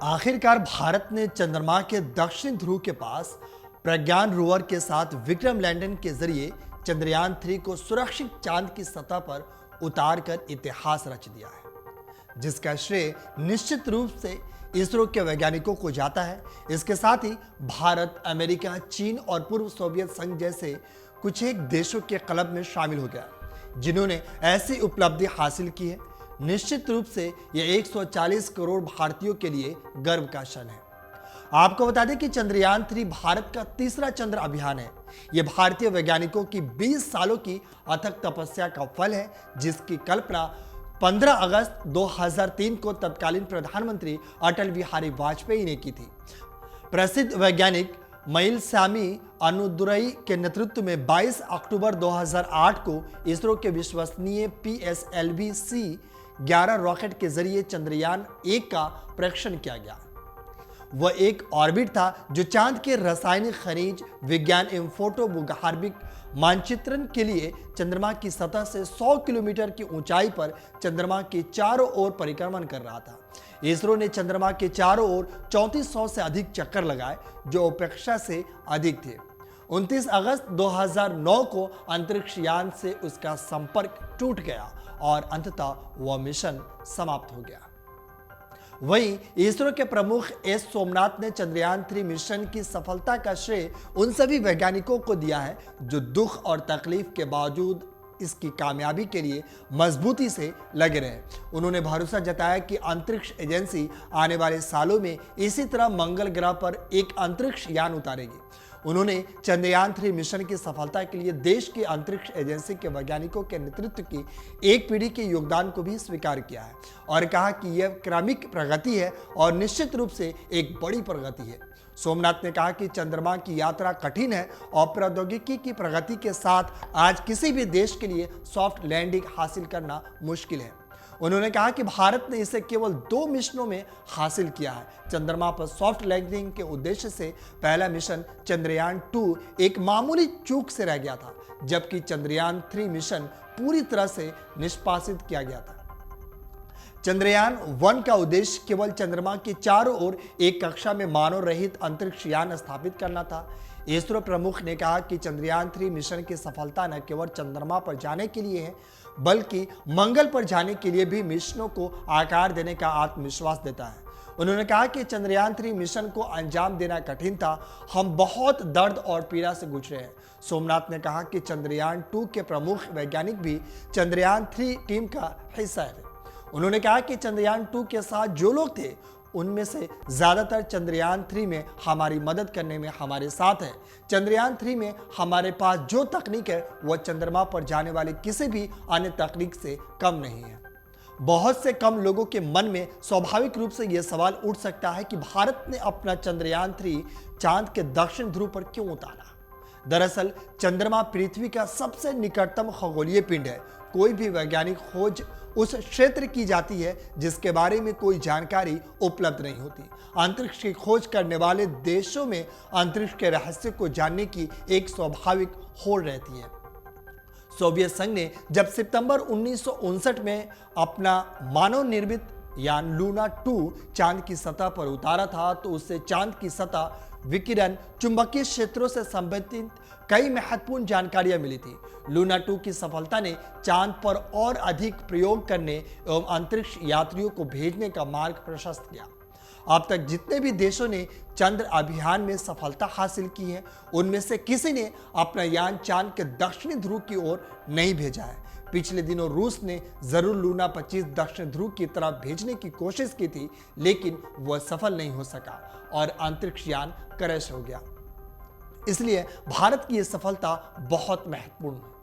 आखिरकार भारत ने चंद्रमा के दक्षिण ध्रुव के पास प्रज्ञान रोवर के साथ विक्रम लैंडर के जरिए चंद्रयान 3 को सुरक्षित चांद की सतह पर उतार कर इतिहास रच दिया है, जिसका श्रेय निश्चित रूप से इसरो के वैज्ञानिकों को जाता है। इसके साथ ही भारत, अमेरिका, चीन और पूर्व सोवियत संघ जैसे कुछ एक देशों के क्लब में शामिल हो गया, जिन्होंने ऐसी उपलब्धि हासिल की है। निश्चित रूप से यह 140 करोड़ भारतीयों के लिए गर्व का क्षण है। आपको बता दें कि चंद्रयान 3 भारत का तीसरा चंद्र अभियान है। यह भारतीय वैज्ञानिकों की 20 सालों की अथक तपस्या का फल है, जिसकी कल्पना 15 अगस्त 2003 को तत्कालीन प्रधानमंत्री अटल बिहारी वाजपेयी ने की थी। प्रसिद्ध वैज्ञानिक मइलसामी अन्नुदुरई के नेतृत्व में 22 अक्टूबर 2008 को इसरो के विश्वसनीय PSLV-C 11 रॉकेट के जरिए चंद्रयान 1 का परीक्षण किया गया। वह एक ऑर्बिट था जो चांद के रासायनिक, खनिज विज्ञान एवं फोटोवोल्टाइक मानचित्रण के लिए चंद्रमा की सतह से 100 किलोमीटर की ऊंचाई पर चंद्रमा के चारों ओर परिक्रमण कर रहा था। इसरो ने चंद्रमा के चारों ओर 3400 से अधिक चक्कर लगाए, जो अपेक्षा से अधिक थे। 29 अगस्त 2009 को अंतरिक्ष यान से उसका संपर्क टूट गया और अंततः वह मिशन समाप्त हो गया। वहीं इसरो के प्रमुख एस सोमनाथ ने चंद्रयान 3 मिशन की सफलता का श्रेय उन सभी वैज्ञानिकों को दिया है जो दुख और तकलीफ के बावजूद इसकी कामयाबी के लिए मजबूती से लगे रहे। उन्होंने भरोसा जताया कि अंतरिक्ष एजेंसी आने वाले सालों में इसी तरह मंगल ग्रह पर एक अंतरिक्ष यान उतारेगी। उन्होंने चंद्रयान 3 मिशन की सफलता के लिए देश की अंतरिक्ष एजेंसी के वैज्ञानिकों के नेतृत्व की एक पीढ़ी के योगदान को भी स्वीकार किया है और कहा कि यह क्रमिक प्रगति है और निश्चित रूप से एक बड़ी प्रगति है। सोमनाथ ने कहा कि चंद्रमा की यात्रा कठिन है और प्रौद्योगिकी की प्रगति के साथ आज किसी भी देश के लिए सॉफ्ट लैंडिंग हासिल करना मुश्किल है। उन्होंने कहा कि भारत ने इसे केवल 2 मिशनों में हासिल किया है। चंद्रमा पर सॉफ्ट लैंडिंग के उद्देश्य से पहला मिशन चंद्रयान 2 एक मामूली चूक से रह गया था, जबकि चंद्रयान 3 मिशन पूरी तरह से निष्पादित किया गया था। चंद्रयान 1 का उद्देश्य केवल चंद्रमा के चारों ओर एक कक्षा में मानव रहित अंतरिक्ष यान स्थापित करना था। इसरो प्रमुख ने कहा कि चंद्रयान 3 मिशन की सफलता न केवल चंद्रमा पर जाने के लिए है, बल्कि मंगल पर जाने के लिए भी मिशनों को आकार देने का आत्मविश्वास देता है। उन्होंने कहा कि चंद्रयान 3 मिशन को अंजाम देना कठिन था। हम बहुत दर्द और पीड़ा से गुजरे हैं। सोमनाथ ने कहा कि चंद्रयान 2 के प्रमुख वैज्ञानिक भी चंद्रयान 3 टीम का हिस्सा है। उन्होंने कहा कि चंद्रयान 2 के साथ जो लोग थे, उनमें से ज्यादातर चंद्रयान 3 में हमारी मदद करने में हमारे साथ है। चंद्रयान 3 में हमारे पास जो तकनीक है वह चंद्रमा पर जाने वाले किसी भी अन्य तकनीक से कम नहीं है। बहुत से कम लोगों के मन में स्वाभाविक रूप से यह सवाल उठ सकता है कि भारत ने अपना चंद्रयान 3 चांद के दक्षिण ध्रुव पर क्यों उतारा। दरअसल चंद्रमा पृथ्वी का सबसे निकटतम खगोलीय पिंड है। कोई भी वैज्ञानिक खोज उस क्षेत्र की जाती है जिसके बारे में कोई जानकारी उपलब्ध नहीं होती। अंतरिक्ष की खोज करने वाले देशों में अंतरिक्ष के रहस्य को जानने की एक स्वाभाविक होड़ रहती है। सोवियत संघ ने जब सितंबर 1959 में अपना मानव निर्मित यान लूना 2 चांद की सतह पर उतारा था, तो उससे चांद की सतह, विकिरण, चुंबकीय क्षेत्रों से संबंधित कई महत्वपूर्ण जानकारियां मिली थी। लूना 2 की सफलता ने चांद पर और अधिक प्रयोग करने एवं अंतरिक्ष यात्रियों को भेजने का मार्ग प्रशस्त किया। अब तक जितने भी देशों ने चंद्र अभियान में सफलता हासिल की है, उनमें से किसी ने अपना यान चांद के दक्षिणी ध्रुव की ओर नहीं भेजा है। पिछले दिनों रूस ने जरूर लूना 25 दक्षिण ध्रुव की तरफ भेजने की कोशिश की थी, लेकिन वह सफल नहीं हो सका और अंतरिक्ष यान क्रैश हो गया। इसलिए भारत की यह सफलता बहुत महत्वपूर्ण है।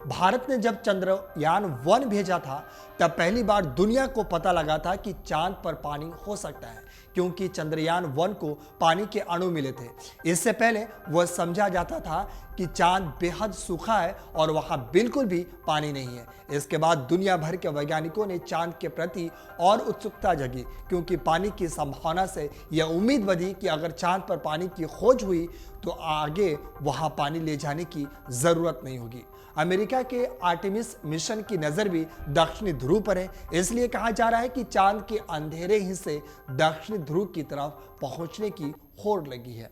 भारत ने जब चंद्रयान 1 भेजा था, तब पहली बार दुनिया को पता लगा था कि चांद पर पानी हो सकता है, क्योंकि चंद्रयान 1 को पानी के अणु मिले थे। इससे पहले वह समझा जाता था कि चांद बेहद सूखा है और वहां बिल्कुल भी पानी नहीं है। इसके बाद दुनिया भर के वैज्ञानिकों ने चांद के प्रति और उत्सुकता जगी, क्योंकि पानी की संभावना से यह उम्मीद बढ़ी कि अगर चांद पर पानी की खोज हुई तो आगे वहां पानी ले जाने की जरूरत नहीं होगी। अमेरिका के आर्टेमिस मिशन की नजर भी दक्षिणी ध्रुव पर है। इसलिए कहा जा रहा है कि चांद के अंधेरे हिस्से दक्षिणी ध्रुव की तरफ पहुंचने की होड़ लगी है।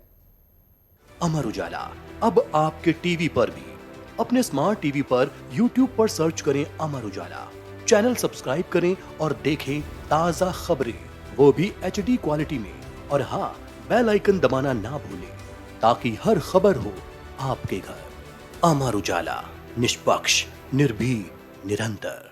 अमर उजाला अब आपके टीवी पर भी। अपने स्मार्ट टीवी पर YouTube पर सर्च करें अमर उजाला, चैनल सब्सक्राइब करें और देखें ताजा खबरें, वो भी HD क्वालिटी में। और हाँ, बेल आइकन दबाना ना भूलें ताकि हर खबर हो आपके घर। अमर उजाला, निष्पक्ष, निर्भीक, निरंतर।